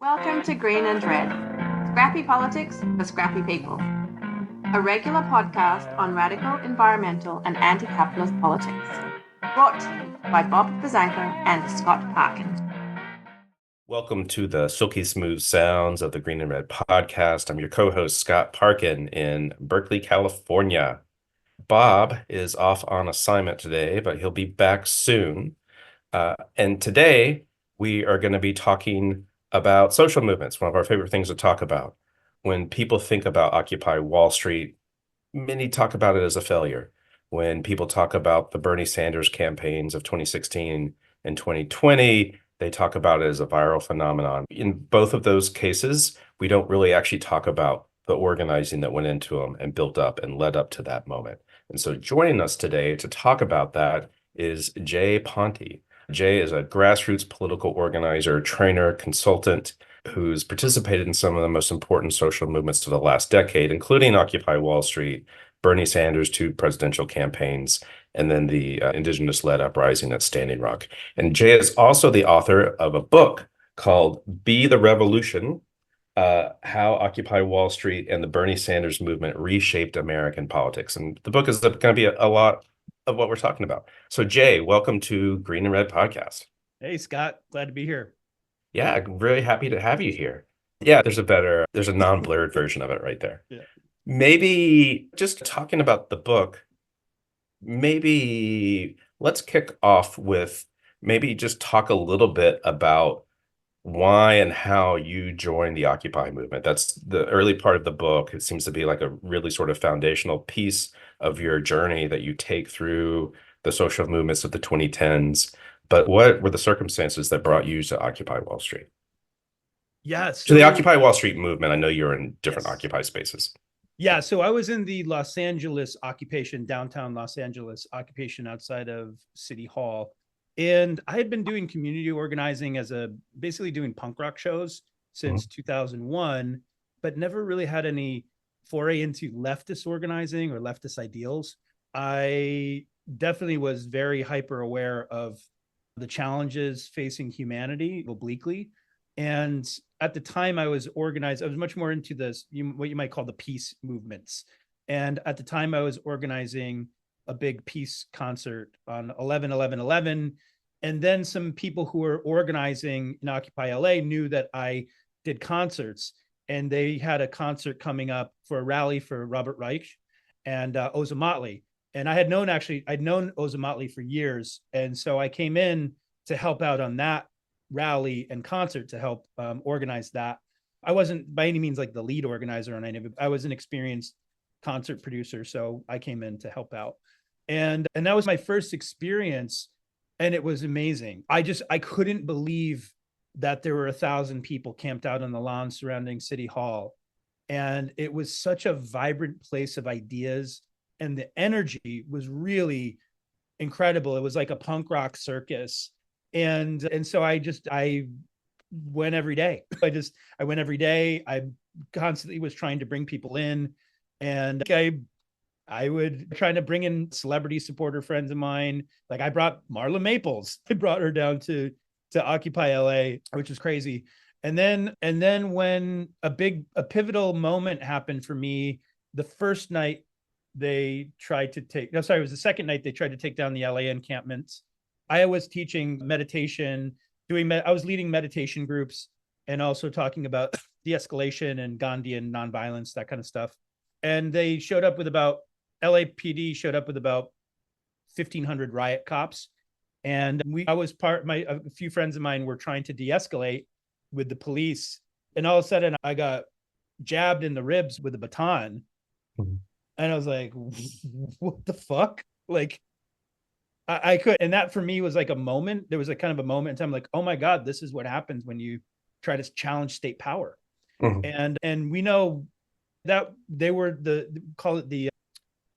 Welcome to Green and Red, Scrappy Politics for Scrappy People, a regular podcast on radical environmental and anti-capitalist politics, brought to you by Bob Bazanko and Scott Parkin. Welcome to the silky smooth sounds of the Green and Red podcast. I'm your co-host, Scott Parkin, in Berkeley, California. Bob is off on assignment today, but he'll be back soon. And today we are going to be talking about social movements, one of our favorite things to talk about. When people think about Occupy Wall Street, many talk about it as a failure. When people talk about the Bernie Sanders campaigns of 2016 and 2020, they talk about it as a viral phenomenon. In both of those cases, we don't really actually talk about the organizing that went into them and built up and led up to that moment. And so joining us today to talk about that is Jay Ponti. Jay is a grassroots political organizer, trainer, consultant who's participated in some of the most important social movements of the last decade, including Occupy Wall Street, Bernie Sanders' two presidential campaigns, and then the indigenous-led uprising at Standing Rock. And Jay is also the author of a book called Be the Revolution, How Occupy Wall Street and the Bernie Sanders Movement Reshaped American Politics. And the book is going to be a lot of what we're talking about. So Jay, welcome to Green and Red Podcast. Hey, Scott, glad to be here. Yeah, really happy to have you here. Yeah, there's a non-blurred version of it right there. Yeah. Maybe just talking about the book, maybe let's kick off with maybe just talk a little bit about why and how you joined the Occupy movement. That's the early part of the book. It seems to be like a really sort of foundational piece of your journey that you take through the social movements of the 2010s. But what were the circumstances that brought you to Occupy Wall Street? Yeah, To the Occupy Wall Street movement. I know you're in different Occupy spaces. Yeah, so I was in the Los Angeles occupation, downtown Los Angeles occupation outside of City Hall. And I had been doing community organizing basically doing punk rock shows since 2001, but never really had any foray into leftist organizing or leftist ideals. I definitely was very hyper aware of the challenges facing humanity obliquely. And at the time I was much more into what you might call the peace movements. And at the time I was organizing a big peace concert on 11/11/11. And then some people who were organizing in Occupy LA knew that I did concerts, and they had a concert coming up for a rally for Robert Reich and Oza Motley. And I'd known Oza Motley for years. And so I came in to help out on that rally and concert to help organize that. I wasn't by any means like the lead organizer on any of it. I was an experienced concert producer, so I came in to help out. And that was my first experience, and it was amazing. I couldn't believe that there were 1,000 people camped out on the lawn surrounding City Hall. And it was such a vibrant place of ideas, and the energy was really incredible. It was like a punk rock circus. And so I went every day. I went every day. I constantly was trying to bring people in, and I would try to bring in celebrity supporter friends of mine. Like I brought Marla Maples. I brought her down to Occupy LA, which is crazy. And then when a pivotal moment happened for me, the first night it was the second night they tried to take down the LA encampments. I was teaching meditation, I was leading meditation groups, and also talking about de-escalation and Gandhian nonviolence, that kind of stuff. And they LAPD showed up with about 1,500 riot cops. And a few friends of mine were trying to de-escalate with the police. And all of a sudden I got jabbed in the ribs with a baton. Mm-hmm. And I was like, what the fuck? Like, I could, and that for me was like a moment. There was a kind of a moment in time, like, oh my God, this is what happens when you try to challenge state power. Mm-hmm. And we know that they were call it the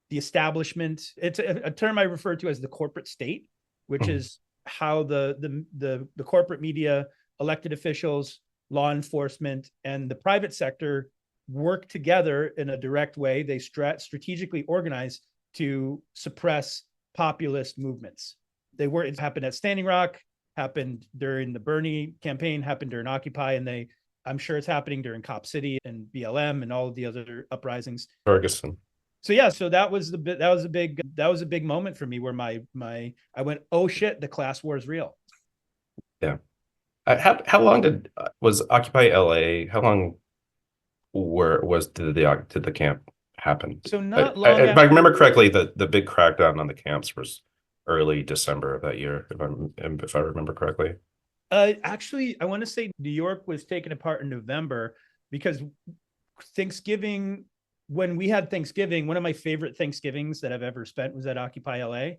establishment. It's a term I refer to as the corporate state, which mm-hmm. is how the corporate media, elected officials, law enforcement, and the private sector work together in a direct way. They strategically organize to suppress populist movements. It happened at Standing Rock, happened during the Bernie campaign, happened during Occupy, and they I'm sure it's happening during Cop City and BLM and all of the other uprisings. Ferguson. So yeah, so that was a big moment for me where I went, oh shit, the class war is real. Yeah. How long was Occupy LA? How long did the camp happen? So not long if I after, remember correctly, the big crackdown on the camps was early December of that year, if I remember correctly. Actually, I want to say New York was taken apart in November because Thanksgiving, when we had Thanksgiving, one of my favorite Thanksgivings that I've ever spent was at Occupy LA.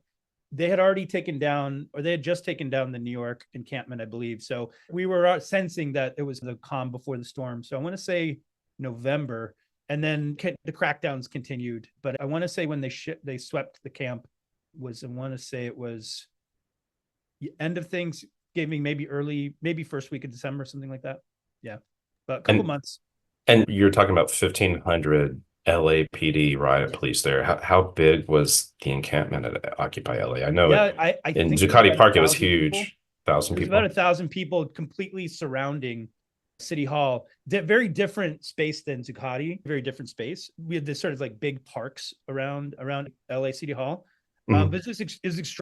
They had already taken down, or they had just taken down the New York encampment, I believe. So we were sensing that it was the calm before the storm. So I want to say November, and then the crackdowns continued. But I want to say when they swept the camp was, I want to say it was the end of Thanksgiving, maybe first week of December, something like that. Yeah, but a couple months. And you're talking about 1,500 LAPD riot police there. How big was the encampment at Occupy LA? I know I in think Zuccotti Park it was 1,000 huge. people. 1,000 It was people. about 1,000 people completely surrounding City Hall. Very different space than Zuccotti. Very different space. We had this sort of like big parks around LA City Hall. Mhm. But this is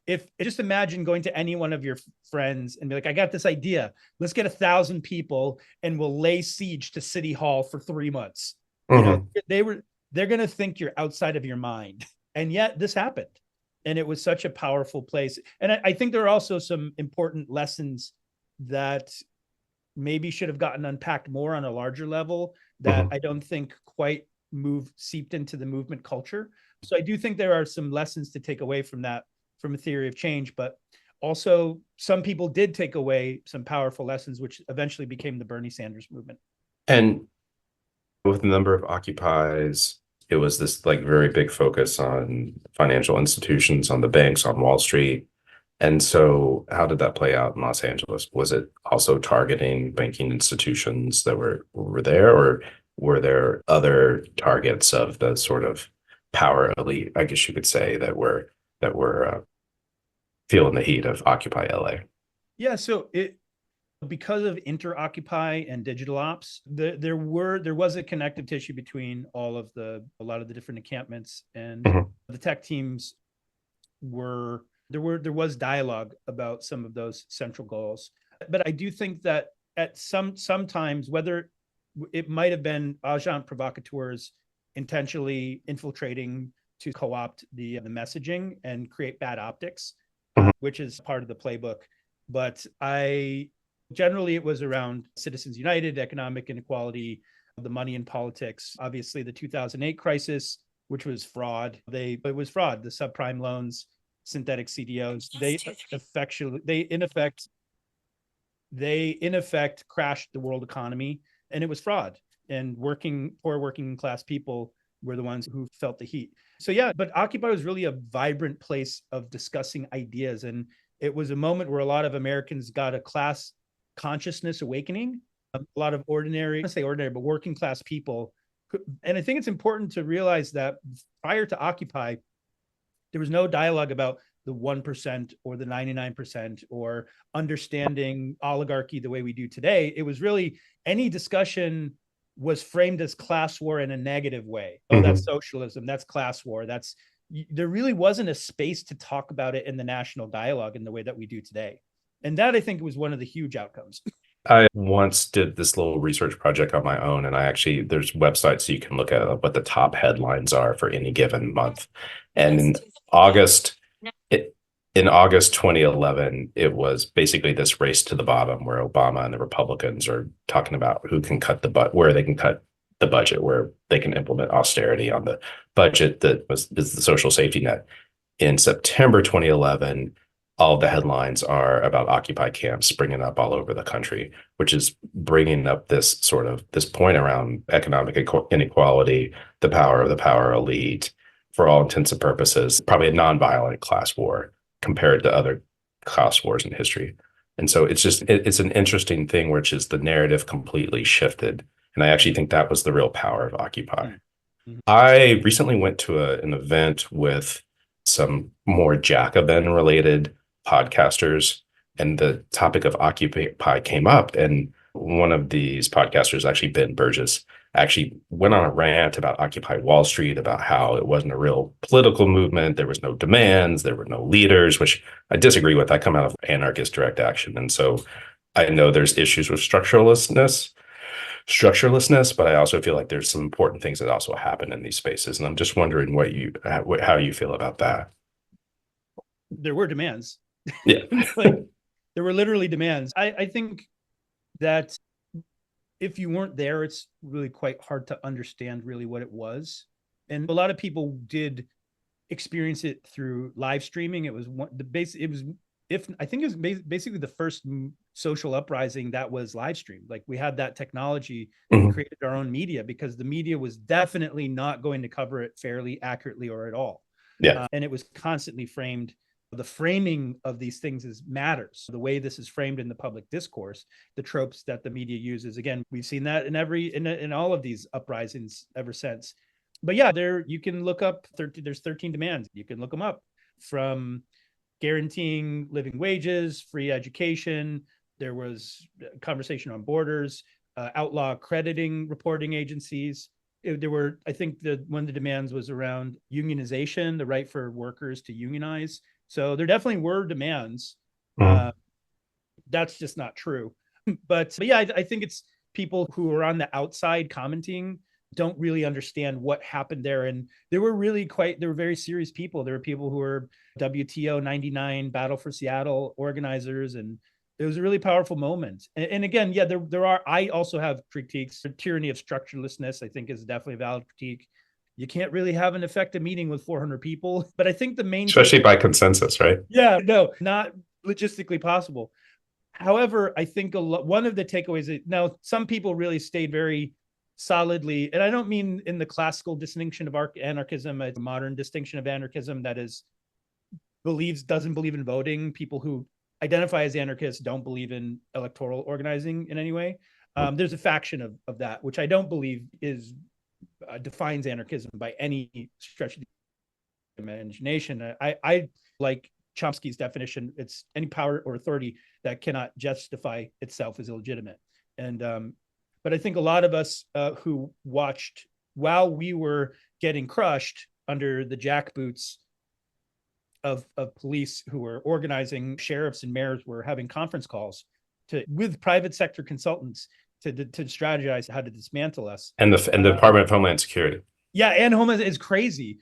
if just imagine going to any one of your friends and be like, I got this idea. Let's get 1,000 people and we'll lay siege to City Hall for 3 months. You know, they're going to think you're outside of your mind. And yet this happened. And it was such a powerful place. And I think there are also some important lessons that maybe should have gotten unpacked more on a larger level that I don't think quite seeped into the movement culture. So I do think there are some lessons to take away from that, from a theory of change, but also some people did take away some powerful lessons, which eventually became the Bernie Sanders movement. And with the number of occupies, it was this like very big focus on financial institutions, on the banks, on Wall Street. And so how did that play out in Los Angeles? Was it also targeting banking institutions that were there, or were there other targets of the sort of power elite, I guess you could say, that were feeling the heat of Occupy LA? Yeah, so because of inter-Occupy and digital ops, there was a connective tissue between a lot of the different encampments, and the tech teams there was dialogue about some of those central goals. But I do think that at sometimes, whether it might have been agent provocateurs intentionally infiltrating to co-opt the messaging and create bad optics, which is part of the playbook. But generally it was around Citizens United, economic inequality, the money in politics. Obviously the 2008 crisis, which was fraud. It was fraud, the subprime loans, synthetic CDOs. They in effect crashed the world economy, and it was fraud. And poor working class people were the ones who felt the heat. So yeah, but Occupy was really a vibrant place of discussing ideas. And it was a moment where a lot of Americans got a class consciousness awakening. A lot of but working class people. And I think it's important to realize that prior to Occupy, there was no dialogue about the 1% or the 99% or understanding oligarchy the way we do today. It was really any discussion was framed as class war in a negative way. Oh, that's socialism, that's class war. There really wasn't a space to talk about it in the national dialogue in the way that we do today. And that, I think, was one of the huge outcomes. I once did this little research project on my own, and there's websites you can look at what the top headlines are for any given month. And in August 2011, it was basically this race to the bottom where Obama and the Republicans are talking about who can where they can cut the budget, where they can implement austerity on the budget is the social safety net. In September 2011, all of the headlines are about Occupy camps springing up all over the country, which is bringing up this point around economic inequality, the power of the power elite, for all intents and purposes, probably a nonviolent class war compared to other class wars in history. And so it's an interesting thing, which is the narrative completely shifted. And I actually think that was the real power of Occupy. I recently went to an event with some more Jacobin related podcasters, and the topic of Occupy came up. And One of these podcasters, actually Ben Burgess, actually went on a rant about Occupy Wall Street, about how it wasn't a real political movement. There was no demands, there were no leaders, which I disagree with. I come out of anarchist direct action. And so I know there's issues with structurelessness, but I also feel like there's some important things that also happen in these spaces. And I'm just wondering how you feel about that. There were demands. Yeah. Like, there were literally demands. I think that if you weren't there, it's really quite hard to understand really what it was. And a lot of people did experience it through live streaming. It was basically the first social uprising that was live streamed. Like, we had that technology and created our own media because the media was definitely not going to cover it fairly, accurately, or at all. Yeah. And it was constantly framed. The framing of these things matters. The way this is framed in the public discourse, the tropes that the media uses. Again, we've seen that in all of these uprisings ever since. But yeah, you can look up there's 13 demands. You can look them up, from guaranteeing living wages, free education. There was a conversation on borders, outlaw accrediting reporting agencies. I think one of the demands was around unionization, the right for workers to unionize. So there definitely were demands. That's just not true. But yeah, I think it's people who are on the outside commenting don't really understand what happened there. And there were very serious people. There were people who were WTO 99, Battle for Seattle organizers. And it was a really powerful moment. And again, yeah, I also have critiques. The tyranny of structurelessness, I think, is definitely a valid critique. You can't really have an effective meeting with 400 people. But I think the main... Especially by consensus, right? Yeah, no, not logistically possible. However, I think one of the takeaways... Now, some people really stayed very solidly, and I don't mean in the classical distinction of anarchism, a modern distinction of anarchism that doesn't believe in voting. People who identify as anarchists don't believe in electoral organizing in any way. There's a faction of that, which I don't believe defines anarchism by any stretch of the imagination. I like Chomsky's definition. It's any power or authority that cannot justify itself as illegitimate. And but I think a lot of us who watched while we were getting crushed under the jackboots of police who were organizing, sheriffs and mayors were having conference calls with private sector consultants to strategize how to dismantle us. And the Department of Homeland Security. Yeah, and Homeland is crazy.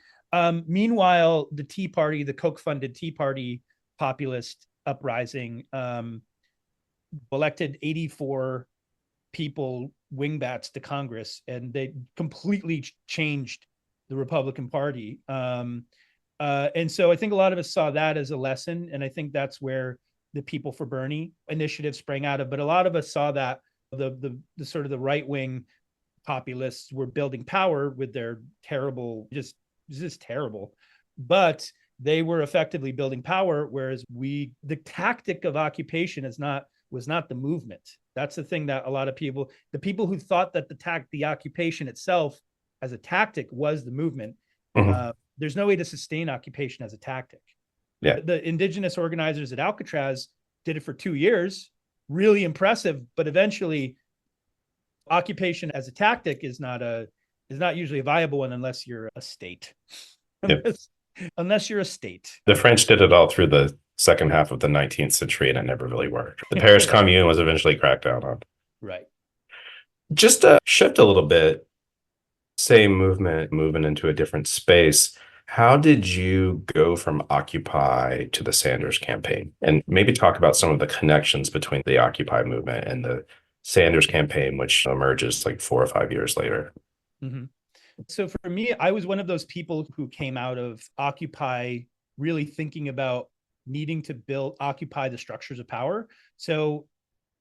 Meanwhile, the Tea Party, the Koch-funded Tea Party populist uprising, elected 84 people, wingbats, to Congress, and they completely changed the Republican Party. And so I think a lot of us saw that as a lesson, and I think that's where the People for Bernie initiative sprang out of. But a lot of us saw that the sort of the right-wing populists were building power with their terrible, just terrible, but they were effectively building power, whereas the tactic of occupation was not the movement. That's the thing that a lot of people, the people who thought that the occupation itself as a tactic was the movement. There's no way to sustain occupation as a tactic. Yeah. The indigenous organizers at Alcatraz did it for 2 years, really impressive, but eventually occupation as a tactic is not usually a viable one unless you're a state. Unless you're a state. The French did it all through the second half of the 19th century, and it never really worked. The Paris Commune was eventually cracked down on. Right. Just to shift a little bit, same movement, moving into a different space. How did you go from Occupy to the Sanders campaign? And maybe talk about some of the connections between the Occupy movement and the Sanders campaign, which emerges like 4 or 5 years later. So for me, I was one of those people who came out of Occupy really thinking about needing to occupy the structures of power. So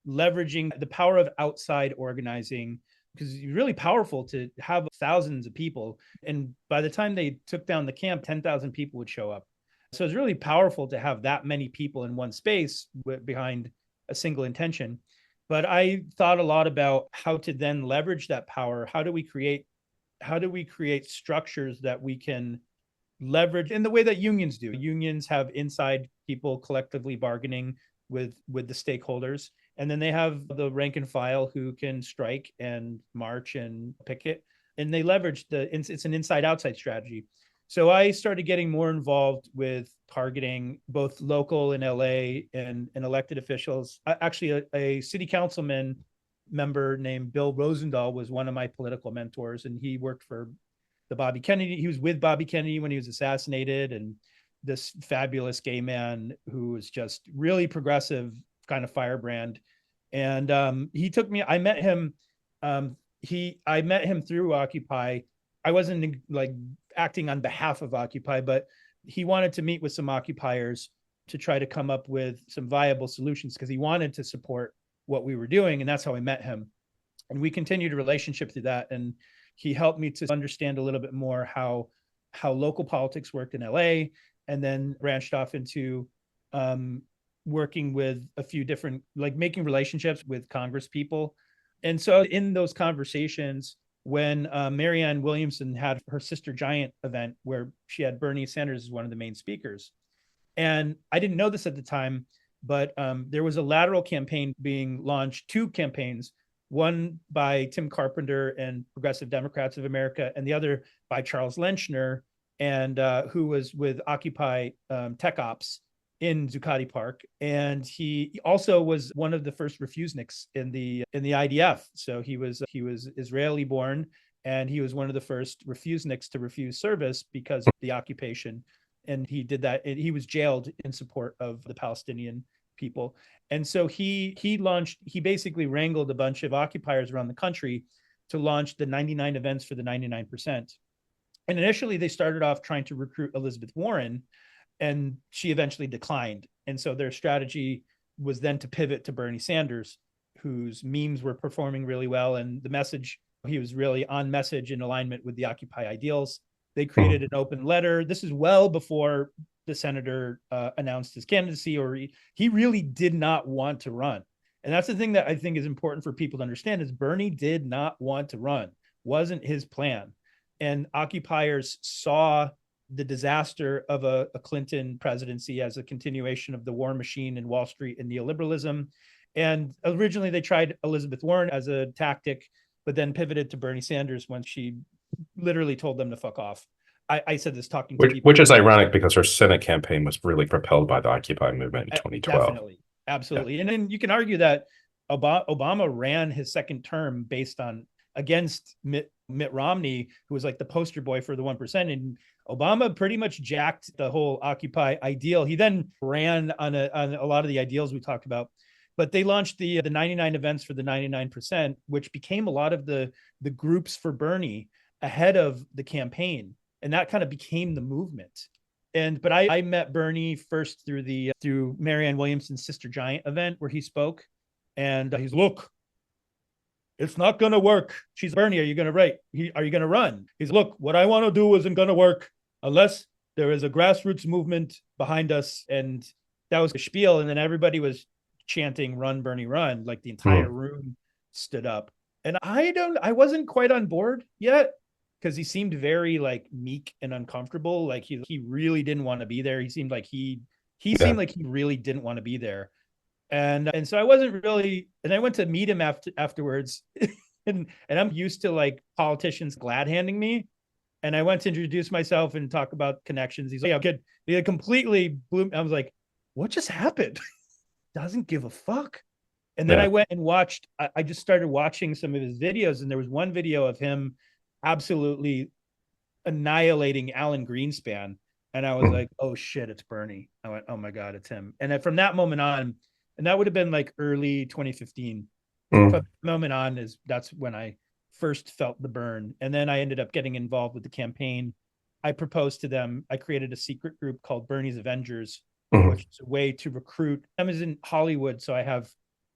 leveraging the power of outside organizing, because it's really powerful to have thousands of people. And by the time they took down the camp, 10,000 people would show up. So it's really powerful to have that many people in one space behind a single intention. But I thought a lot about how to then leverage that power. How do we create structures that we can leverage in the way that unions do? Unions have inside people collectively bargaining with the stakeholders. And then they have the rank and file who can strike and march and picket. And they leverage it's an inside outside strategy. So I started getting more involved with targeting both local in LA and elected officials. Actually, a city councilman member named Bill Rosendahl was one of my political mentors, and he worked for the Bobby Kennedy. He was with Bobby Kennedy when he was assassinated, and this fabulous gay man who was just really progressive kind of firebrand. And he took me, I met him. I met him through Occupy. I wasn't like acting on behalf of Occupy, but he wanted to meet with some occupiers to try to come up with some viable solutions because he wanted to support what we were doing. And that's how I met him. And we continued a relationship through that. And he helped me to understand a little bit more how local politics worked in LA, and then branched off into working with a few different, like making relationships with Congress people. And so in those conversations, when Marianne Williamson had her Sister Giant event where she had Bernie Sanders as one of the main speakers. And I didn't know this at the time, but there was a lateral campaign being launched, two campaigns, one by Tim Carpenter and Progressive Democrats of America, and the other by Charles Lenchner, and who was with Occupy Tech Ops in Zuccotti Park. And he also was one of the first refuseniks in the IDF. So he was Israeli born, and he was one of the first refuseniks to refuse service because of the occupation. And he did that. He was jailed in support of the Palestinian people. And so he basically wrangled a bunch of occupiers around the country to launch the 99 events for the 99%. And initially they started off trying to recruit Elizabeth Warren, and she eventually declined. And so their strategy was then to pivot to Bernie Sanders, whose memes were performing really well. And the message, he was really on message in alignment with the Occupy ideals. They created an open letter. This is well before the senator announced his candidacy, or he really did not want to run. And that's the thing that I think is important for people to understand is Bernie did not want to run, wasn't his plan. And occupiers saw the disaster of a Clinton presidency as a continuation of the war machine in Wall Street and neoliberalism. And originally they tried Elizabeth Warren as a tactic, but then pivoted to Bernie Sanders when she literally told them to fuck off. I said this talking to people. Which is ironic because her Senate campaign was really propelled by the Occupy movement in 2012. Definitely. Absolutely. Yeah. And then you can argue that Obama ran his second term based on against Mitt Romney, who was like the poster boy for the 1%. And Obama pretty much jacked the whole Occupy ideal. He then ran on a lot of the ideals we talked about. But they launched the 99 events for the 99%, which became a lot of the groups for Bernie ahead of the campaign. And that kind of became the movement. But I met Bernie first through Marianne Williamson's Sister Giant event where he spoke. And he's, look, it's not going to work. She's, Bernie, are you going to write? Are you going to run? He's, look, what I want to do isn't going to work unless there is a grassroots movement behind us. And that was the spiel. And then everybody was chanting, run, Bernie, run. Like the entire room stood up. And I wasn't quite on board yet because he seemed very like meek and uncomfortable. Like he really didn't want to be there. He seemed like he seemed like he really didn't want to be there. And so I wasn't really, and I went to meet him afterwards and I'm used to like politicians glad handing me. And I went to introduce myself and talk about connections. He's like, yeah, good. He completely blew me. I was like, what just happened? Doesn't give a fuck. And then I went and watched, I just started watching some of his videos. And there was one video of him absolutely annihilating Alan Greenspan. And I was like, oh shit, it's Bernie. I went, oh my God, it's him. And then from that moment on, and that would have been like early 2015. From that moment on that's when I first felt the burn. And then I ended up getting involved with the campaign. I proposed to them. I created a secret group called Bernies Avengers, which is a way to recruit. I was in Hollywood, so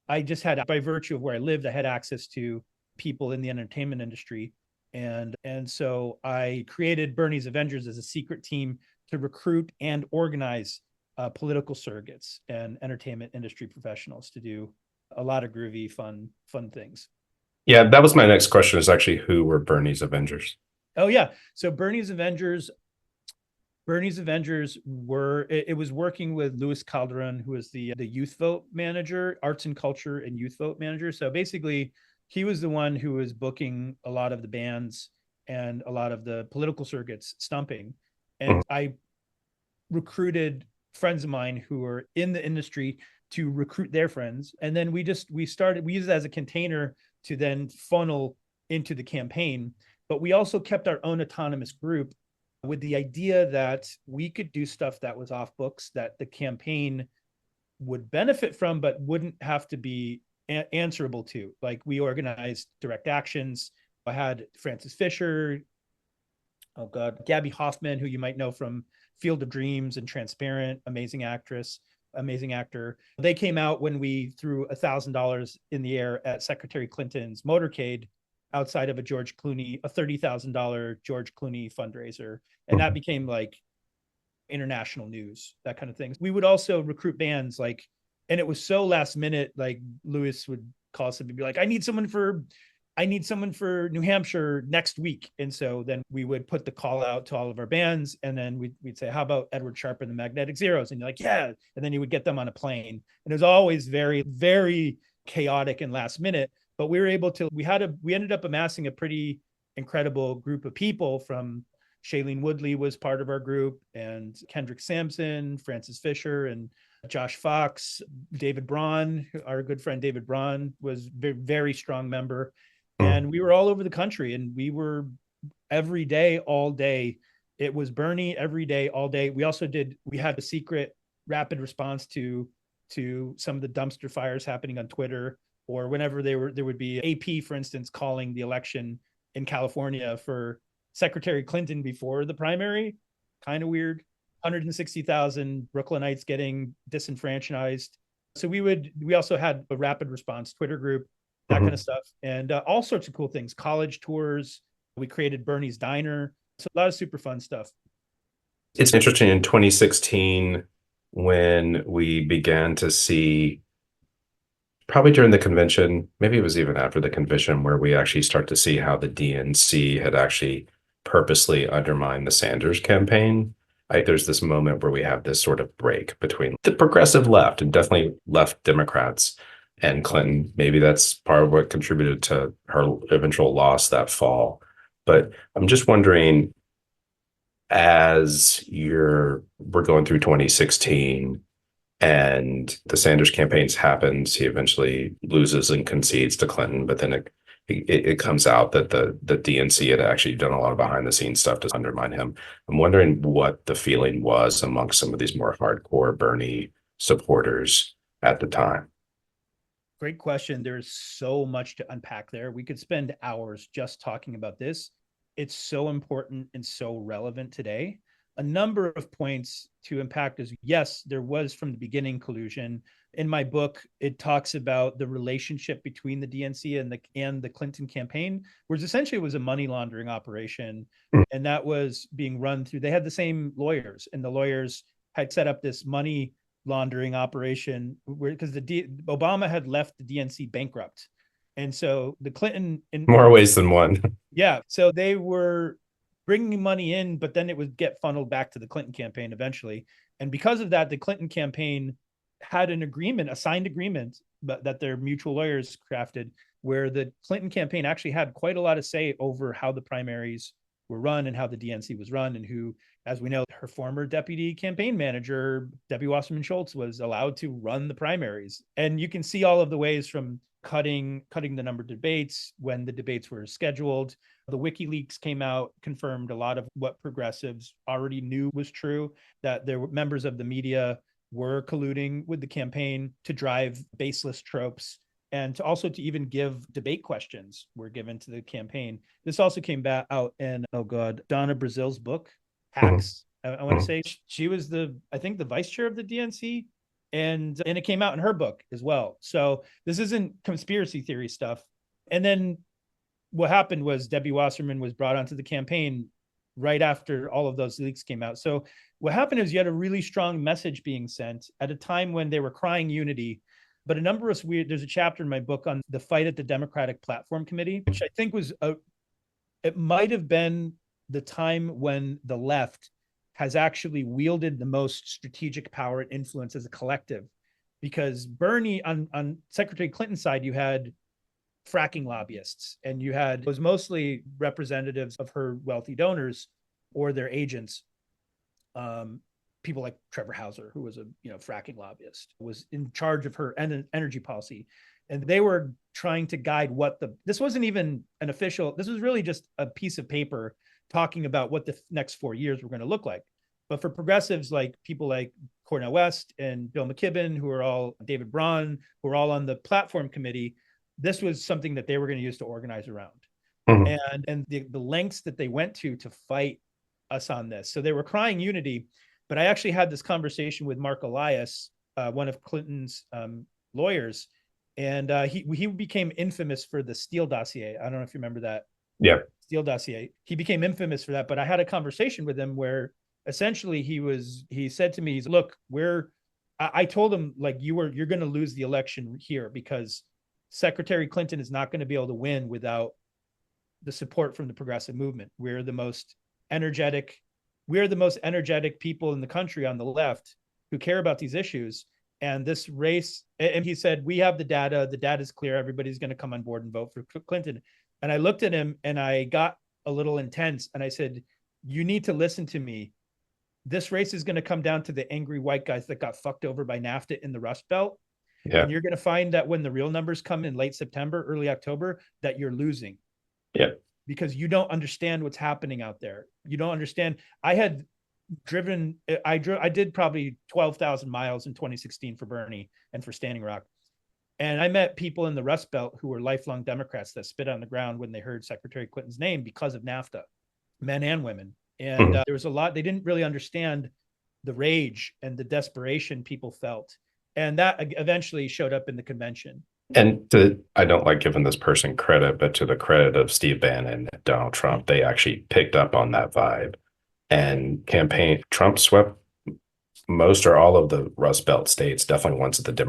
I just had, by virtue of where I lived, I had access to people in the entertainment industry. And so I created Bernies Avengers as a secret team to recruit and organize political surrogates and entertainment industry professionals to do a lot of groovy, fun things. Yeah, that was my next question, is actually who were Bernies Avengers? Oh, yeah. So Bernies Avengers, Bernies Avengers it was working with Luis Calderon, who was the youth vote manager, arts and culture and youth vote manager. So basically, he was the one who was booking a lot of the bands and a lot of the political circuits stumping. And I recruited friends of mine who were in the industry to recruit their friends. And then we used it as a container to then funnel into the campaign. But we also kept our own autonomous group with the idea that we could do stuff that was off books that the campaign would benefit from, but wouldn't have to be answerable to. Like, we organized direct actions. I had Francis Fisher, Gabby Hoffman, who you might know from Field of Dreams and Transparent, amazing actress, amazing actor. They came out when we threw $1,000 in the air at Secretary Clinton's motorcade outside of a $30,000 George Clooney fundraiser. And that became like international news, that kind of thing. We would also recruit bands, and it was so last minute, like Lewis would call us and be like, I need someone for New Hampshire next week. And so then we would put the call out to all of our bands. And then we'd say, how about Edward Sharpe and the Magnetic Zeros? And you're like, yeah. And then you would get them on a plane. And it was always very, very chaotic and last minute. But we were able to, we ended up amassing a pretty incredible group of people. From Shailene Woodley was part of our group, and Kendrick Sampson, Francis Fisher, and Josh Fox, David Braun, our good friend David Braun was very, very strong member. And we were all over the country, and we were every day, all day. It was Bernie every day, all day. We had a secret rapid response to some of the dumpster fires happening on Twitter, or whenever there would be AP, for instance, calling the election in California for Secretary Clinton before the primary. Kind of weird. 160,000 Brooklynites getting disenfranchised. So we also had a rapid response Twitter group, that kind of stuff, and all sorts of cool things. College tours. We created Bernie's Diner. So a lot of super fun stuff. It's interesting in 2016 when we began to see, probably during the convention, maybe it was even after the convention, where we actually start to see how the DNC had actually purposely undermined the Sanders campaign. There's this moment where we have this sort of break between the progressive left and definitely left Democrats and Clinton. Maybe that's part of what contributed to her eventual loss that fall. But I'm just wondering, as we're going through 2016 and the Sanders campaigns happens, he eventually loses and concedes to Clinton, but then it comes out that the DNC had actually done a lot of behind the scenes stuff to undermine him. I'm wondering what the feeling was amongst some of these more hardcore Bernie supporters at the time. Great question. There's so much to unpack there. We could spend hours just talking about this. It's so important and so relevant today. A number of points to impact is, yes, there was from the beginning collusion. In my book, it talks about the relationship between the DNC and the Clinton campaign, whereas essentially it was a money laundering operation. And that was being run through, they had the same lawyers, and the lawyers had set up this money laundering operation because Obama had left the DNC bankrupt. And so the Clinton, in more ways than one. Yeah. So they were bringing money in, but then it would get funneled back to the Clinton campaign eventually. And because of that, the Clinton campaign had a signed agreement, but that their mutual lawyers crafted, where the Clinton campaign actually had quite a lot of say over how the primaries were run and how the DNC was run, and who, as we know, her former deputy campaign manager, Debbie Wasserman Schultz, was allowed to run the primaries. And you can see all of the ways from cutting the number of debates when the debates were scheduled. The WikiLeaks came out, confirmed a lot of what progressives already knew was true, that there were members of the media were colluding with the campaign to drive baseless tropes, and to even give debate questions were given to the campaign. This also came back out in, Donna Brazil's book, Hacks. I want to say she was I think the vice chair of the DNC, and it came out in her book as well. So this isn't conspiracy theory stuff. And then what happened was Debbie Wasserman was brought onto the campaign right after all of those leaks came out. So what happened is you had a really strong message being sent at a time when they were crying unity. But there's a chapter in my book on the fight at the Democratic Platform Committee, which I think it might have been the time when the left has actually wielded the most strategic power and influence as a collective. Because Bernie, on Secretary Clinton's side, you had fracking lobbyists, and it was mostly representatives of her wealthy donors or their agents. People like Trevor Hauser, who was a fracking lobbyist, was in charge of her energy policy, and they were trying to guide this wasn't even an official. This was really just a piece of paper talking about what the next 4 years were going to look like. But for progressives, like people like Cornel West and Bill McKibben, David Braun, who are all on the platform committee, this was something that they were going to use to organize around. Mm-hmm. And the lengths that they went to fight us on this. So they were crying unity. But I actually had this conversation with Mark Elias, one of Clinton's lawyers, and he became infamous for the Steele dossier. I don't know if you remember that. Yeah. Steele dossier. He became infamous for that. But I had a conversation with him where essentially he said to me, look, I told him, like, you're going to lose the election here because Secretary Clinton is not going to be able to win without the support from the progressive movement. We're the most energetic people in the country on the left who care about these issues. And this race, and he said, we have the data is clear. Everybody's going to come on board and vote for Clinton. And I looked at him and I got a little intense and I said, you need to listen to me. This race is going to come down to the angry white guys that got fucked over by NAFTA in the Rust Belt. Yeah. And you're going to find that when the real numbers come in late September, early October, that you're losing. Yeah. Because you don't understand what's happening out there. You don't understand. I did probably 12,000 miles in 2016 for Bernie and for Standing Rock. And I met people in the Rust Belt who were lifelong Democrats that spit on the ground when they heard Secretary Clinton's name because of NAFTA, men and women. And there was a lot, they didn't really understand the rage and the desperation people felt. And that eventually showed up in the convention. And I don't like giving this person credit, but to the credit of Steve Bannon and Donald Trump, they actually picked up on that vibe and Trump swept most or all of the Rust Belt states, definitely ones that the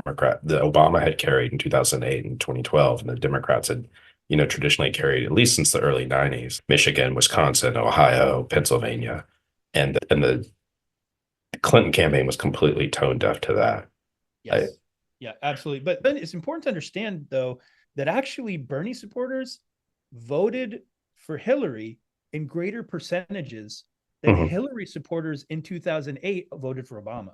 Obama had carried in 2008 and 2012, and the Democrats had, traditionally carried at least since the early 90s, Michigan, Wisconsin, Ohio, Pennsylvania. And the Clinton campaign was completely tone deaf to that. Yes. Yeah, absolutely. But then it's important to understand, though, that actually Bernie supporters voted for Hillary in greater percentages than Hillary supporters in 2008 voted for Obama.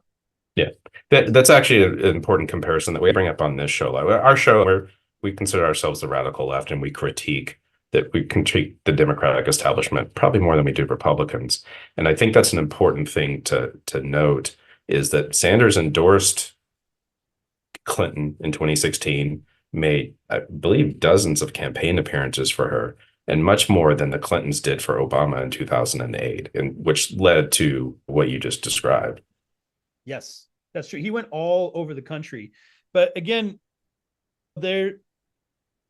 Yeah, that's actually an important comparison that we bring up on this show. Our show, where we consider ourselves the radical left and we critique the Democratic establishment probably more than we do Republicans. And I think that's an important thing to note, is that Sanders endorsed Clinton in 2016, made, I believe, dozens of campaign appearances for her, and much more than the Clintons did for Obama in 2008, and which led to what you just described. Yes, that's true. He went all over the country. But again,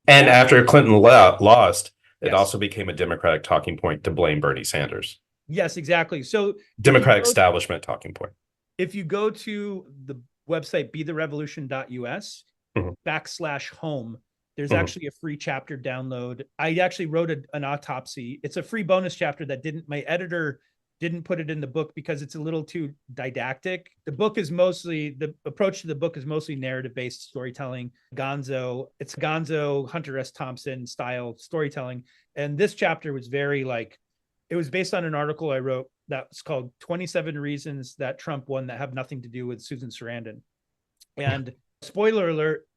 after Clinton lost, it also became a Democratic talking point to blame Bernie Sanders. Yes, exactly. So Democratic establishment talking point. If you go to the website betherevolution.us /home, there's actually a free chapter download. I actually wrote an autopsy. It's a free bonus chapter that my editor didn't put it in the book because it's a little too didactic. The approach to the book is mostly narrative-based storytelling. It's Gonzo, Hunter S. Thompson style storytelling. And this chapter was it was based on an article I wrote that's called 27 Reasons That Trump Won That Have Nothing to Do with Susan Sarandon. And spoiler alert,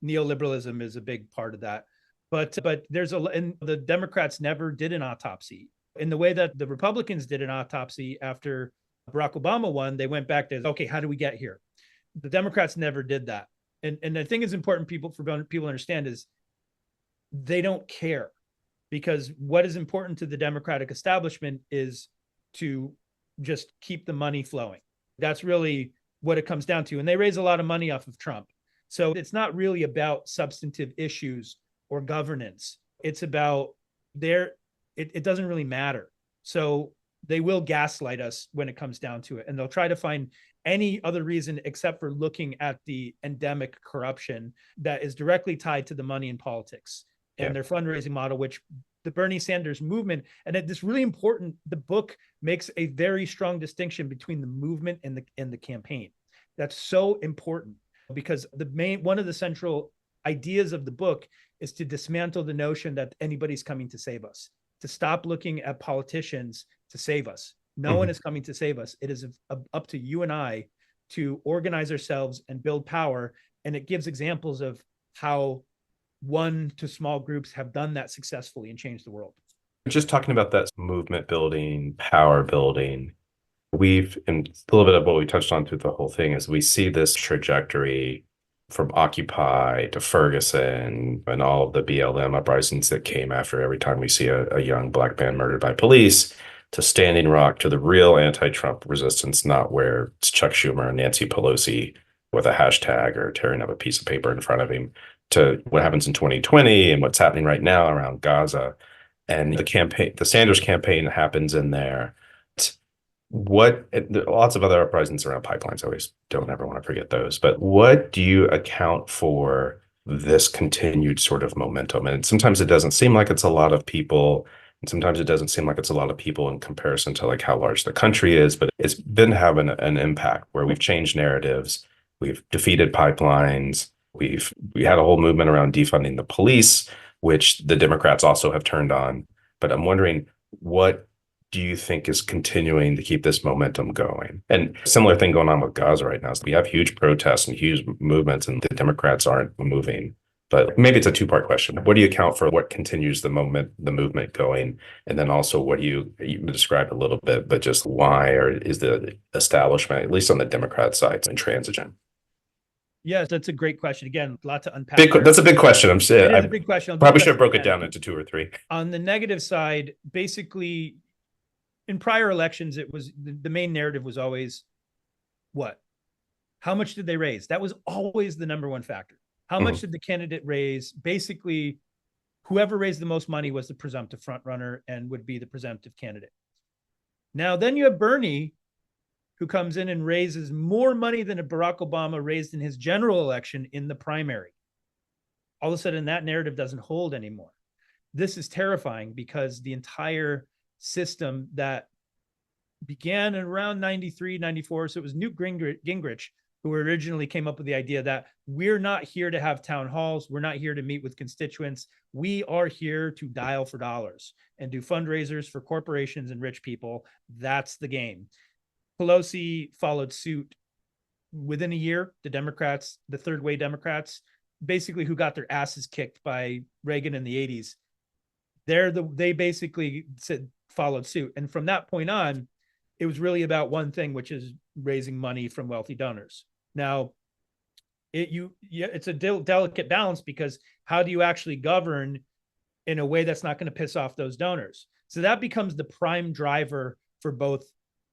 neoliberalism is a big part of that. But and the Democrats never did an autopsy. In the way that the Republicans did an autopsy after Barack Obama won, they went back to, okay, how do we get here? The Democrats never did that. And I think it's important for people to understand is they don't care, because what is important to the Democratic establishment is to just keep the money flowing. That's really what it comes down to. And they raise a lot of money off of Trump. So it's not really about substantive issues or governance. It's about it doesn't really matter. So they will gaslight us when it comes down to it. And they'll try to find any other reason except for looking at the endemic corruption that is directly tied to the money in politics and their fundraising model, which the Bernie Sanders movement. And this really important, the book makes a very strong distinction between the movement and the campaign. That's so important because one of the central ideas of the book is to dismantle the notion that anybody's coming to save us, to stop looking at politicians to save us. No one is coming to save us. It is up to you and I to organize ourselves and build power. And it gives examples of how one to small groups have done that successfully and changed the world. Just talking about that movement building, power building, and a little bit of what we touched on through the whole thing is we see this trajectory from Occupy to Ferguson and all of the BLM uprisings that came after every time we see a young Black man murdered by police, to Standing Rock, to the real anti-Trump resistance, not where it's Chuck Schumer and Nancy Pelosi with a hashtag or tearing up a piece of paper in front of him, to what happens in 2020 and what's happening right now around Gaza. And the Sanders campaign happens in there. Lots of other uprisings around pipelines. I always don't ever want to forget those. But what do you account for this continued sort of momentum? And sometimes it doesn't seem like it's a lot of people, and sometimes it doesn't seem like it's a lot of people in comparison to like how large the country is, but it's been having an impact where we've changed narratives, we've defeated pipelines, we had a whole movement around defunding the police, which the Democrats also have turned on. But I'm wondering, what do you think is continuing to keep this momentum going? And similar thing going on with Gaza right now. So we have huge protests and huge movements, and the Democrats aren't moving. But maybe it's a two-part question. What do you account for? What continues the movement going? And then also, what do you described a little bit, but just why, or is the establishment, at least on the Democrat side, intransigent? Yes, that's a great question. Again, a lot to unpack. That's a big question. I'm saying it is a big question. Probably should have broke it down into two or three. On the negative side, basically, in prior elections, it was the main narrative was always what? How much did they raise? That was always the number one factor. How much did the candidate raise? Basically, whoever raised the most money was the presumptive front runner and would be the presumptive candidate. Now, then you have Bernie, who comes in and raises more money than Barack Obama raised in his general election in the primary. All of a sudden, that narrative doesn't hold anymore. This is terrifying because the entire system that began in around 93, 94, so it was Newt Gingrich who originally came up with the idea that we're not here to have town halls. We're not here to meet with constituents. We are here to dial for dollars and do fundraisers for corporations and rich people. That's the game. Pelosi followed suit within a year. The Democrats, the third way Democrats, basically who got their asses kicked by Reagan in the 80s. They basically followed suit. And from that point on, it was really about one thing, which is raising money from wealthy donors. Now, it's a delicate balance because how do you actually govern in a way that's not going to piss off those donors? So that becomes the prime driver for both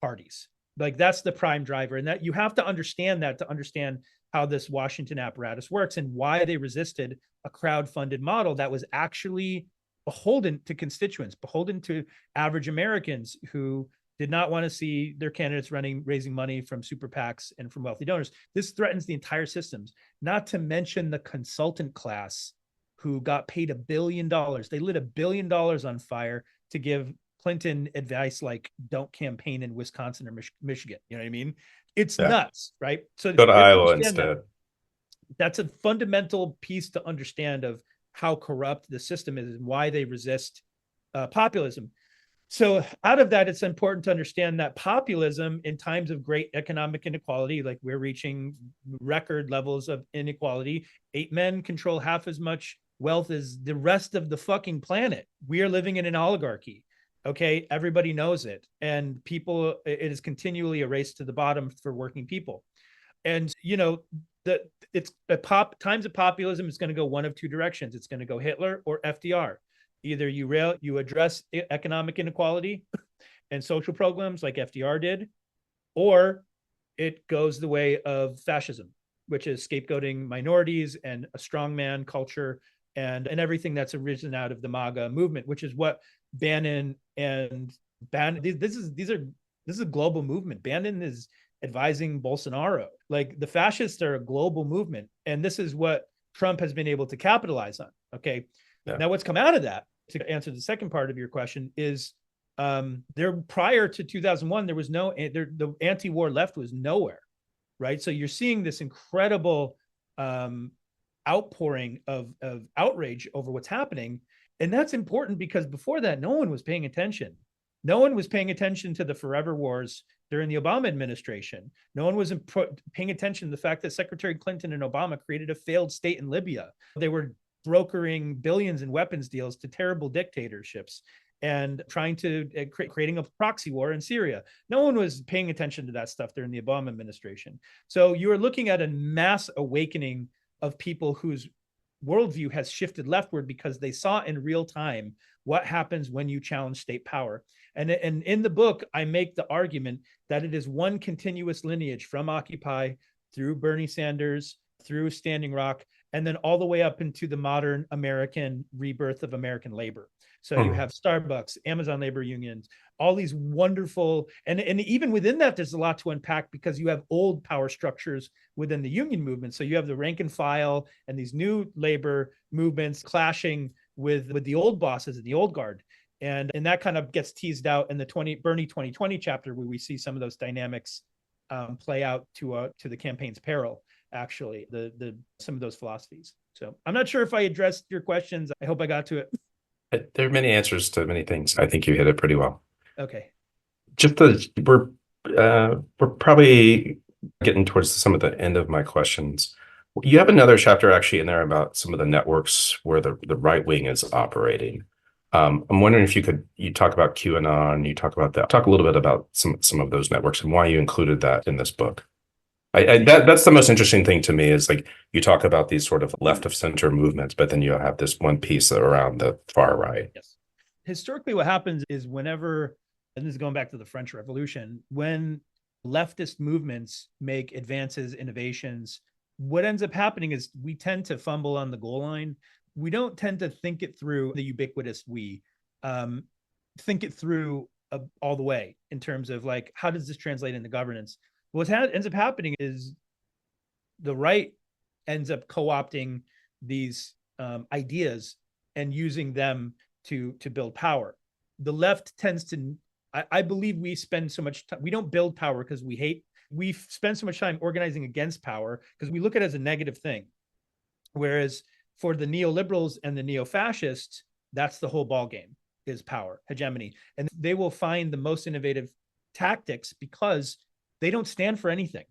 parties. Like that's the prime driver. And that you have to understand that to understand how this Washington apparatus works and why they resisted a crowd-funded model that was actually beholden to constituents, beholden to average Americans who did not want to see their candidates raising money from super PACs and from wealthy donors. This threatens the entire systems, not to mention the consultant class who got paid $1 billion. They lit $1 billion on fire to give Clinton advice like don't campaign in Wisconsin or Michigan. You know what I mean? It's nuts, right? So go to Iowa instead. That's a fundamental piece to understand of how corrupt the system is and why they resist populism. So out of that, it's important to understand that populism in times of great economic inequality, like we're reaching record levels of inequality, 8 men control half as much wealth as the rest of the fucking planet. We are living in an oligarchy. Okay, everybody knows it. And it is continually a race to the bottom for working people. And, you know, times of populism is going to go one of two directions. It's going to go Hitler or FDR. Either you address economic inequality and social programs like FDR did, or it goes the way of fascism, which is scapegoating minorities and a strongman culture and everything that's arisen out of the MAGA movement, which is what Bannon this is a global movement. Bannon is advising Bolsonaro. Like the fascists are a global movement, and this is what Trump has been able to capitalize on. Okay. Yeah. Now what's come out of that to answer the second part of your question is there prior to 2001, there was the anti-war left was nowhere, right? So you're seeing this incredible outpouring of outrage over what's happening. And that's important because before that, no one was paying attention. No one was paying attention to the forever wars during the Obama administration. No one was paying attention to the fact that Secretary Clinton and Obama created a failed state in Libya. They were brokering billions in weapons deals to terrible dictatorships and trying to creating a proxy war in Syria. No one was paying attention to that stuff during the Obama administration. So you are looking at a mass awakening of people whose worldview has shifted leftward because they saw in real time what happens when you challenge state power. And in the book, I make the argument that it is one continuous lineage from Occupy through Bernie Sanders, through Standing Rock, and then all the way up into the modern American rebirth of American labor. So you have Starbucks, Amazon labor unions, all these wonderful, and even within that, there's a lot to unpack because you have old power structures within the union movement. So you have the rank and file and these new labor movements clashing with the old bosses and the old guard. And that kind of gets teased out in the Bernie 2020 chapter, where we see some of those dynamics play out to the campaign's peril, actually, some of those philosophies. So I'm not sure if I addressed your questions. I hope I got to it. There are many answers to many things. I think you hit it pretty well. Okay. We're probably getting towards some of the end of my questions. You have another chapter actually in there about some of the networks where the right wing is operating. I'm wondering if you talk about QAnon, you talk about that, talk a little bit about some of those networks and why you included that in this book. That's the most interesting thing to me is like you talk about these sort of left of center movements, but then you have this one piece around the far right. Yes. Historically, what happens is whenever, and this is going back to the French Revolution, when leftist movements make advances, innovations, what ends up happening is we tend to fumble on the goal line. We don't tend to think it through the ubiquitous think it through all the way in terms of like, how does this translate into governance? What ends up happening is the right ends up co-opting these ideas and using them to build power. The left tends to, I believe we spend so much time, we don't build power because we spend so much time organizing against power because we look at it as a negative thing. Whereas for the neoliberals and the neo-fascists, that's the whole ball game, is power, hegemony. And they will find the most innovative tactics because they don't stand for anything.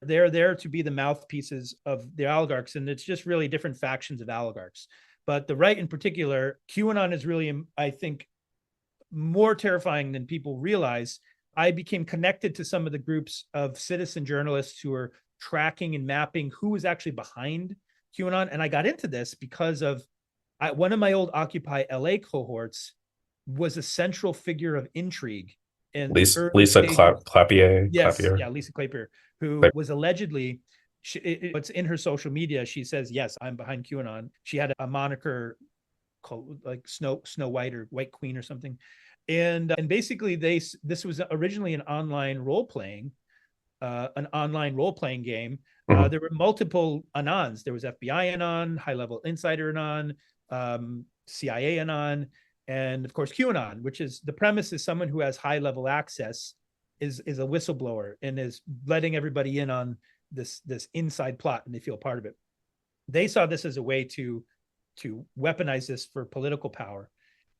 They're there to be the mouthpieces of the oligarchs, and it's just really different factions of oligarchs. But the right in particular, QAnon is really, I think, more terrifying than people realize. I became connected to some of the groups of citizen journalists who are tracking and mapping who was actually behind QAnon. And I got into this because of one of my old Occupy LA cohorts was a central figure of intrigue. And Lisa Clapier. Yes, Clapier. yeah, Lisa Clapier, who was allegedly, it's in her social media. She says, yes, I'm behind QAnon. She had a moniker called like Snow White or White Queen or something. And basically this was originally an online role-playing game. Mm-hmm. There were multiple Anons. There was FBI Anon, high-level insider Anon, CIA Anon, and of course QAnon, which is the premise is someone who has high-level access is a whistleblower and is letting everybody in on this inside plot, and they feel part of it. They saw this as a way to weaponize this for political power.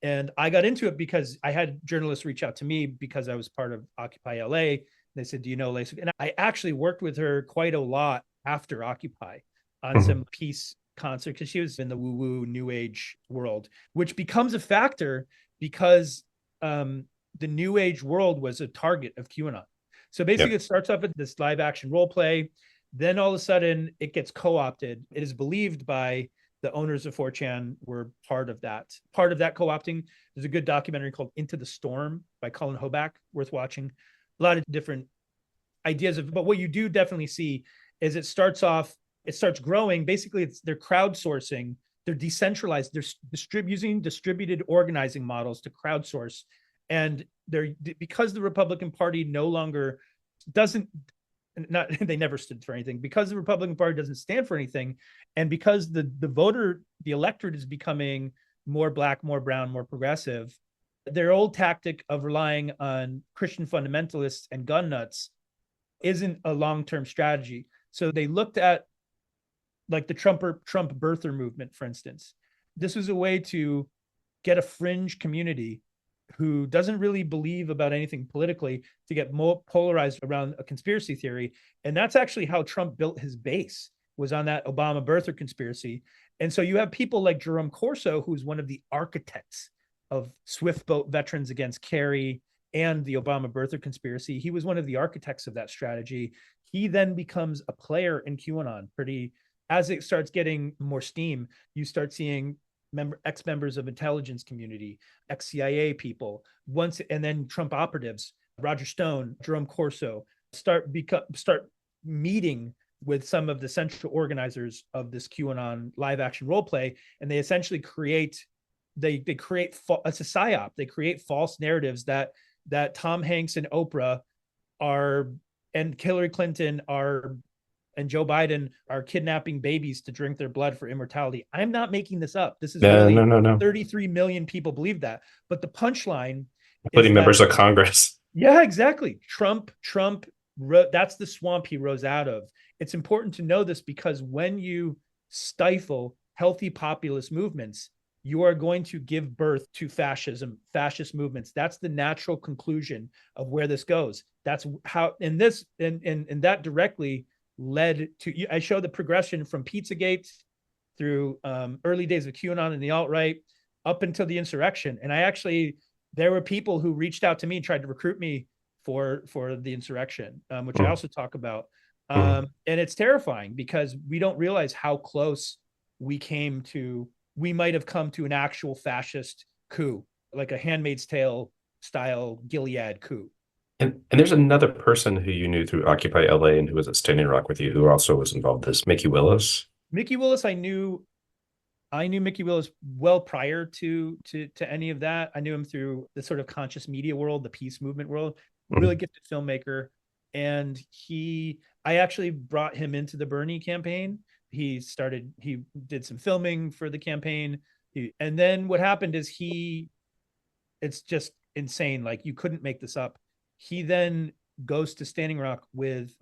And I got into it because I had journalists reach out to me because I was part of Occupy LA. They said, do you know Lisa? And I actually worked with her quite a lot after Occupy on some peace concert because she was in the woo-woo new age world, which becomes a factor because the new age world was a target of QAnon. So basically It starts off with this live action role play. Then all of a sudden it gets co-opted. It is believed by the owners of 4chan were part of that co-opting. There's a good documentary called Into the Storm by Colin Hoback, worth watching. A lot of different ideas but what you do definitely see is it starts growing. Basically, they're crowdsourcing. They're decentralized. They're using distributed organizing models to crowdsource. And because the Republican Party no longer they never stood for anything, because the Republican Party doesn't stand for anything, and because the electorate is becoming more black, more brown, more progressive. Their old tactic of relying on Christian fundamentalists and gun nuts isn't a long-term strategy. So they looked at like the Trump birther movement, for instance. This was a way to get a fringe community who doesn't really believe about anything politically to get more polarized around a conspiracy theory. And that's actually how Trump built his base, was on that Obama birther conspiracy. And so you have people like Jerome Corso, who's one of the architects of Swift Boat Veterans Against Carry and the Obama birther conspiracy. He was one of the architects of that strategy. He then becomes a player in QAnon. As it starts getting more steam, you start seeing ex-members of intelligence community, ex-CIA people, and then Trump operatives, Roger Stone, Jerome Corso, start meeting with some of the central organizers of this QAnon live action role play, and they essentially create it's a psyop. They create false narratives that Tom Hanks and Oprah and Hillary Clinton and Joe Biden are kidnapping babies to drink their blood for immortality. I'm not making this up. This is really no. 33 million people believe that. But the punchline, including members of Congress. Yeah, exactly. Trump, that's the swamp he rose out of. It's important to know this because when you stifle healthy populist movements, you are going to give birth to fascist movements. That's the natural conclusion of where this goes. That's how, and that directly led to, I show the progression from Pizzagate through early days of QAnon and the alt-right up until the insurrection. And there were people who reached out to me and tried to recruit me for the insurrection, which I also talk about. And it's terrifying because we don't realize how close we might have come to an actual fascist coup, like a Handmaid's Tale style Gilead coup. And there's another person who you knew through Occupy LA and who was at Standing Rock with you, who also was involved in this, Mickey Willis. Mickey Willis, I knew Mickey Willis well prior to any of that. I knew him through the sort of conscious media world, the peace movement world, really gifted filmmaker. And I actually brought him into the Bernie campaign. He did some filming for the campaign. And then what happened is it's just insane. Like, you couldn't make this up. He then allegedly goes to Standing Rock with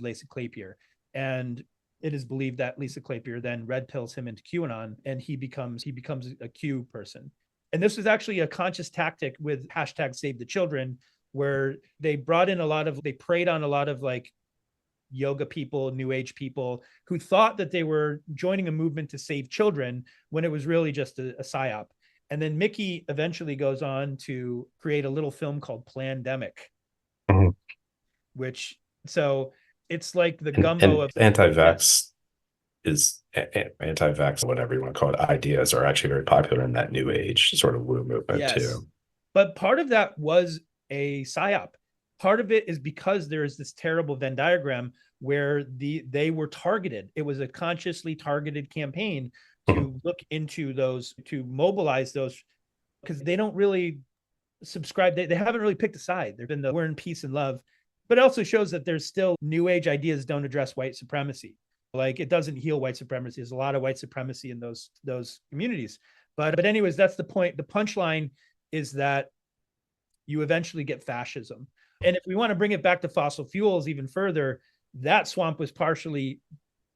Lisa Kleypier. And it is believed that Lisa Kleypier then red pills him into QAnon, and he becomes a Q person. And this was actually a conscious tactic with #SaveTheChildren, where they preyed on a lot of like yoga people, new age people who thought that they were joining a movement to save children when it was really just a psyop. And then Mickey eventually goes on to create a little film called Planemic, so it's like the gumbo of anti-vax anti-vax, whatever you want to call it, ideas are actually very popular in that new age sort of woo movement too. But part of that was a psyop. Part of it is because there is this terrible Venn diagram where they were targeted. It was a consciously targeted campaign to look into those, to mobilize those, because they don't really subscribe. They haven't really picked a side. They've been we're in peace and love, but it also shows that there's still new age ideas don't address white supremacy. Like, it doesn't heal white supremacy. There's a lot of white supremacy in those communities. But anyways, that's the point. The punchline is that you eventually get fascism. And if we want to bring it back to fossil fuels even further, that swamp was partially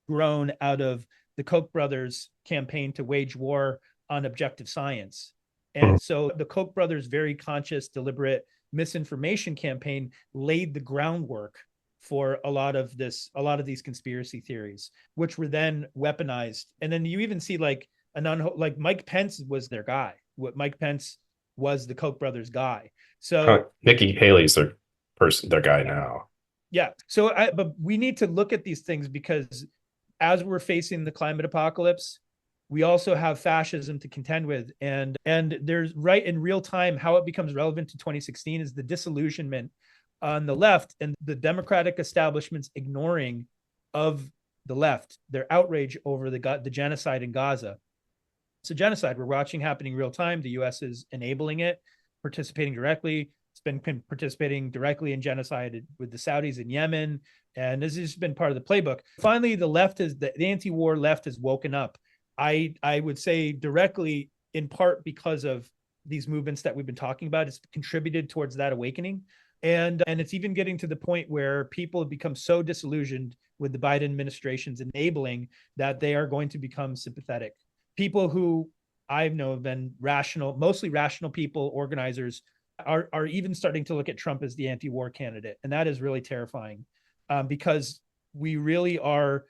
grown out of the Koch brothers' campaign to wage war on objective science. And so the Koch brothers' very conscious, deliberate misinformation campaign laid the groundwork for a lot of these conspiracy theories, which were then weaponized. And then you even see like Mike Pence was their guy. Mike Pence was the Koch brothers' guy. So Nikki Haley's their guy now. Yeah. So but we need to look at these things because as we're facing the climate apocalypse, we also have fascism to contend with. And there's right in real time, how it becomes relevant to 2016 is the disillusionment on the left and the Democratic establishment's ignoring of the left, their outrage over the genocide in Gaza. It's a genocide we're watching happening real time. The US is enabling it, participating directly. It's been participating directly in genocide with the Saudis in Yemen. And this has been part of the playbook. Finally, the anti-war left has woken up. I would say directly, in part because of these movements that we've been talking about, it's contributed towards that awakening. And it's even getting to the point where people have become so disillusioned with the Biden administration's enabling that they are going to become sympathetic. People who I know have been rational, mostly rational people, organizers, are even starting to look at Trump as the anti-war candidate. And that is really terrifying, because we really are,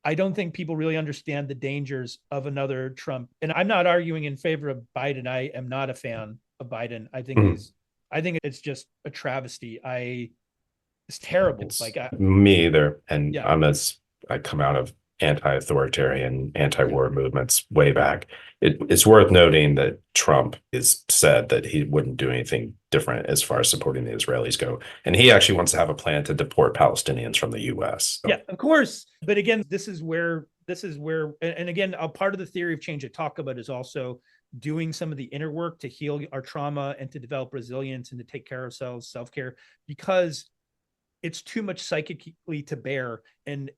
I don't think people really understand the dangers of another Trump. And I'm not arguing in favor of Biden. I am not a fan of Biden. I think it's just a travesty. It's terrible. It's like me either. And yeah. I come out of anti-authoritarian, anti-war movements way back. It's worth noting that Trump has said that he wouldn't do anything different as far as supporting the Israelis go. And he actually wants to have a plan to deport Palestinians from the US. So. Yeah, of course. But again, this is where, and again, a part of the theory of change I talk about is also doing some of the inner work to heal our trauma and to develop resilience and to take care of ourselves, self-care, because it's too much psychically to bear. And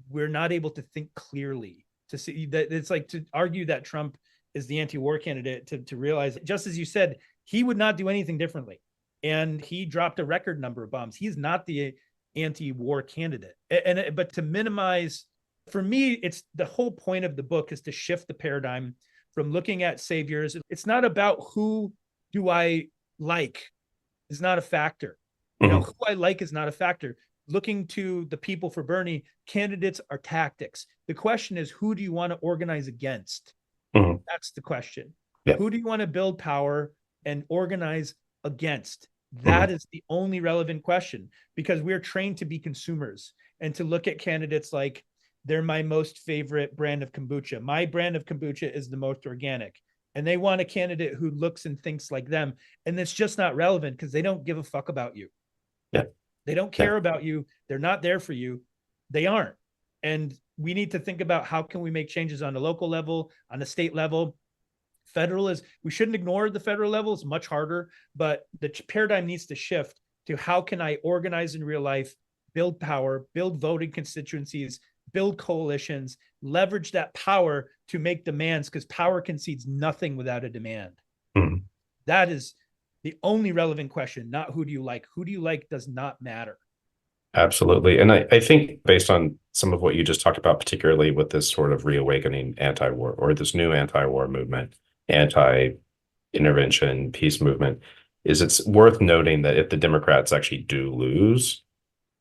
we're not able to think clearly, to see that it's like to argue that Trump is the anti-war candidate, to realize, just as you said, he would not do anything differently. And he dropped a record number of bombs. He's not the anti-war candidate. But to minimize, for me, it's the whole point of the book is to shift the paradigm from looking at saviors. It's not about who do I like is not a factor. Who I like is not a factor. Looking to the people for Bernie, candidates are tactics. The question is, who do you want to organize against? That's the question. Yeah. Who do you want to build power and organize against? That is the only relevant question, because we're trained to be consumers and to look at candidates like they're my most favorite brand of kombucha. My brand of kombucha is the most organic. And they want a candidate who looks and thinks like them. And it's just not relevant because they don't give a fuck about you. Yeah. They don't care about you. They're not there for you. They aren't. And we need to think about how can we make changes on the local level, on the state level. We shouldn't ignore the federal level. It's much harder, but the paradigm needs to shift to how can I organize in real life, build power, build voting constituencies, build coalitions, leverage that power to make demands, because power concedes nothing without a demand. That is the only relevant question, not who do you like. Who do you like does not matter. Absolutely. And I think based on some of what you just talked about, particularly with this sort of reawakening anti-war or this new anti-war movement, anti-intervention peace movement, is it's worth noting that if the Democrats actually do lose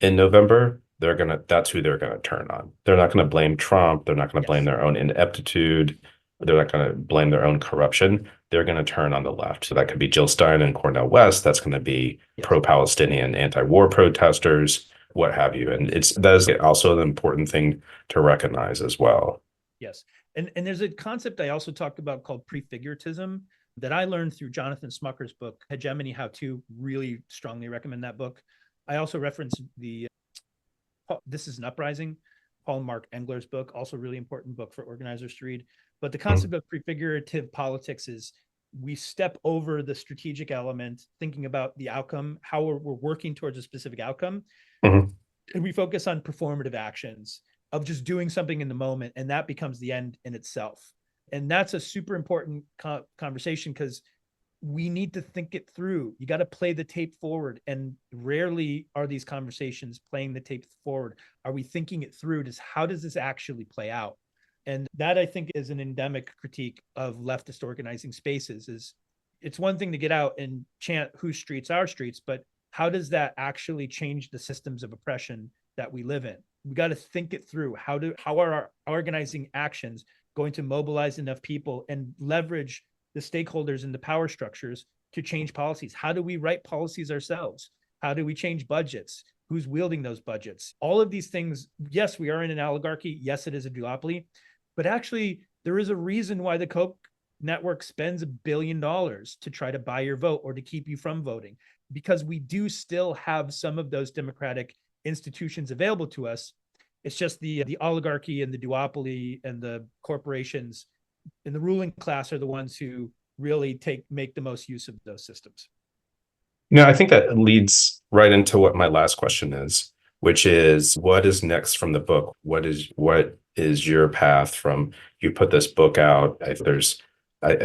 in November, that's who they're gonna turn on. They're not gonna blame Trump. They're not gonna blame their own ineptitude. They're not gonna blame their own corruption. They're gonna turn on the left. So that could be Jill Stein and Cornel West. That's gonna be pro-Palestinian anti-war protesters, what have you. And that is also an important thing to recognize as well. Yes. And there's a concept I also talked about called prefiguratism that I learned through Jonathan Smucker's book, Hegemony How To. Really strongly recommend that book. I also reference This is an Uprising, Paul and Mark Engler's book, also really important book for organizers to read. But the concept of prefigurative politics is we step over the strategic element, thinking about the outcome, how we're working towards a specific outcome. And we focus on performative actions of just doing something in the moment, and that becomes the end in itself. And that's a super important conversation, because we need to think it through. You got to play the tape forward, and rarely are these conversations playing the tape forward. Are we thinking it through? How does this actually play out? And that, I think, is an endemic critique of leftist organizing spaces. Is it's one thing to get out and chant whose streets are streets, but how does that actually change the systems of oppression that we live in? We got to think it through. How are our organizing actions going to mobilize enough people and leverage the stakeholders in the power structures to change policies? How do we write policies ourselves? How do we change budgets? Who's wielding those budgets? All of these things. Yes, we are in an oligarchy. Yes, it is a duopoly, but actually there is a reason why the Koch network spends $1 billion to try to buy your vote or to keep you from voting, because we do still have some of those democratic institutions available to us. It's just the oligarchy and the duopoly and the corporations and the ruling class are the ones who really make the most use of those systems. I think that leads right into what my last question is, which is what is next from the book? What is your path from you put this book out? I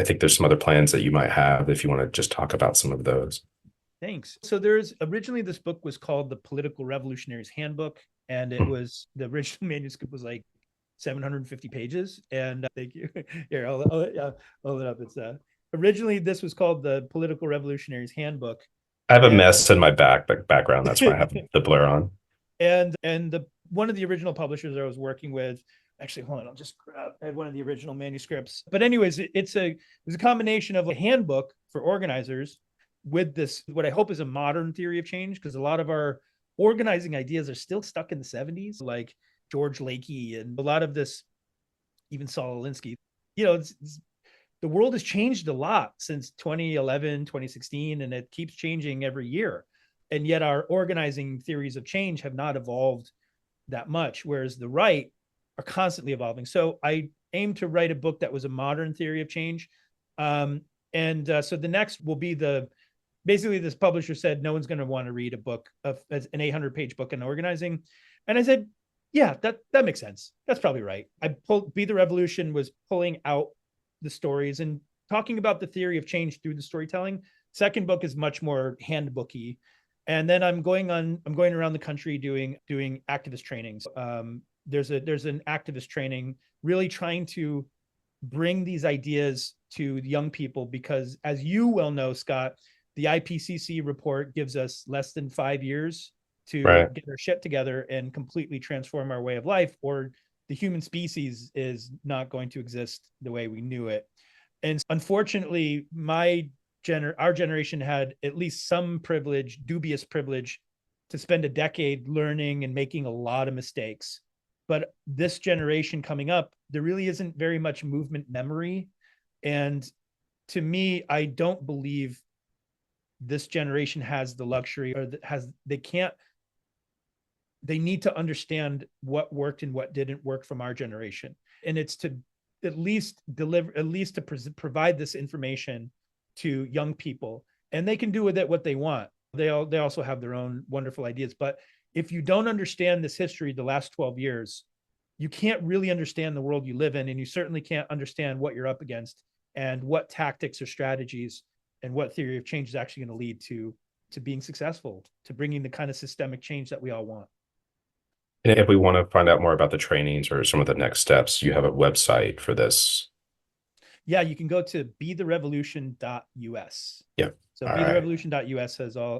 think there's some other plans that you might have if you want to just talk about some of those. Thanks. So there's originally this book was called The Political Revolutionary's Handbook, and it was the original manuscript was like 750 pages. And thank you. Here, I'll hold it up. It's originally this was called The Political Revolutionary's Handbook. I have a mess in my background. That's why I have the blur on. And one of the original publishers I was working with, actually, hold on, I had one of the original manuscripts. But anyways, it's a combination of a handbook for organizers with this, what I hope is a modern theory of change, because a lot of our organizing ideas are still stuck in the 70s, like George Lakey and a lot of this, even Saul Alinsky. The world has changed a lot since 2011, 2016, and it keeps changing every year. And yet our organizing theories of change have not evolved that much, whereas the right are constantly evolving. So I aim to write a book that was a modern theory of change. So the next will be basically this publisher said, no one's going to want to read a book of an 800-page book on organizing. And I said, yeah, that makes sense. That's probably right. Be the Revolution was pulling out the stories and talking about the theory of change through the storytelling. Second book is much more handbooky. And then I'm going around the country doing activist trainings. There's an activist training really trying to bring these ideas to young people, because as you well know, Scott, the IPCC report gives us less than 5 years to get our shit together and completely transform our way of life, or the human species is not going to exist the way we knew it. And unfortunately, our generation had at least some privilege, dubious privilege, to spend a decade learning and making a lot of mistakes. But this generation coming up, there really isn't very much movement memory. And to me, I don't believe this generation has the luxury, or they need to understand what worked and what didn't work from our generation. And it's to provide this information to young people, and they can do with it what they want. They also have their own wonderful ideas. But if you don't understand this history, the last 12 years, you can't really understand the world you live in, and you certainly can't understand what you're up against and what tactics or strategies and what theory of change is actually going to lead to being successful, to bringing the kind of systemic change that we all want. And if we want to find out more about the trainings or some of the next steps, you have a website for this. Yeah, you can go to betherevolution.us. Yeah. So betherevolution.us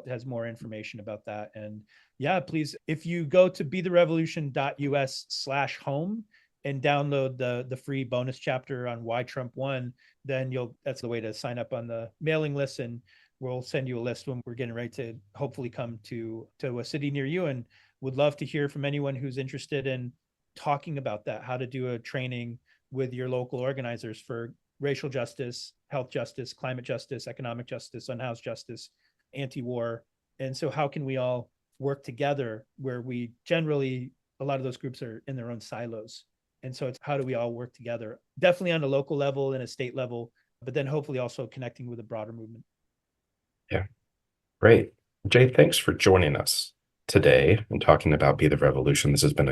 has more information about that. And yeah, please, if you go to betherevolution.us/home and download the free bonus chapter on why Trump won, then that's the way to sign up on the mailing list, and we'll send you a list when we're getting ready to hopefully come to a city near you. And would love to hear from anyone who's interested in talking about that, how to do a training with your local organizers for racial justice, health justice, climate justice, economic justice, unhoused justice, anti-war. And so how can we all work together, where we generally, a lot of those groups are in their own silos. And so it's how do we all work together, definitely on a local level and a state level, but then hopefully also connecting with a broader movement. Yeah, great. Jay, thanks for joining us today and talking about Be the Revolution. This has been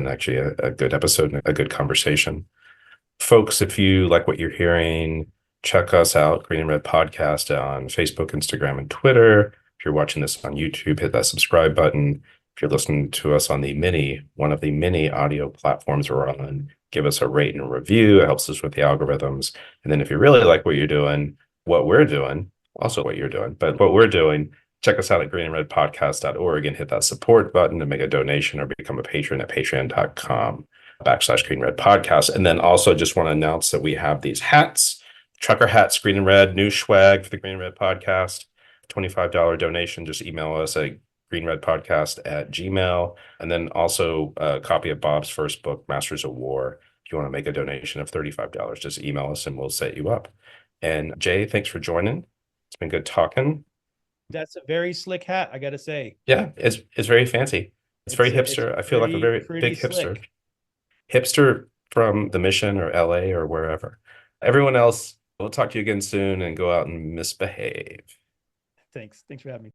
actually a good episode and a good conversation. Folks, if you like what you're hearing, check us out, Green and Red Podcast, on Facebook, Instagram, and Twitter. If you're watching this on YouTube, hit that subscribe button. If you're listening to us on one of the many audio platforms we're on, give us a rate and a review. It helps us with the algorithms. And then if you really like what we're doing, but what we're doing, check us out at greenandredpodcast.org and hit that support button to make a donation or become a patron at patreon.com/Green Red Podcast. And then also just want to announce that we have these hats, trucker hats, Green and Red, new swag for the Green and Red Podcast, $25 donation. Just email us at greenredpodcast@gmail.com. And then also a copy of Bob's first book, Masters of War. If you want to make a donation of $35, just email us and we'll set you up. And Jay, thanks for joining. It's been good talking. That's a very slick hat, I got to say. Yeah, it's very fancy. It's very hipster. I feel like a very big hipster. Slick. Hipster from the Mission or LA or wherever. Everyone else, we'll talk to you again soon, and go out and misbehave. Thanks for having me.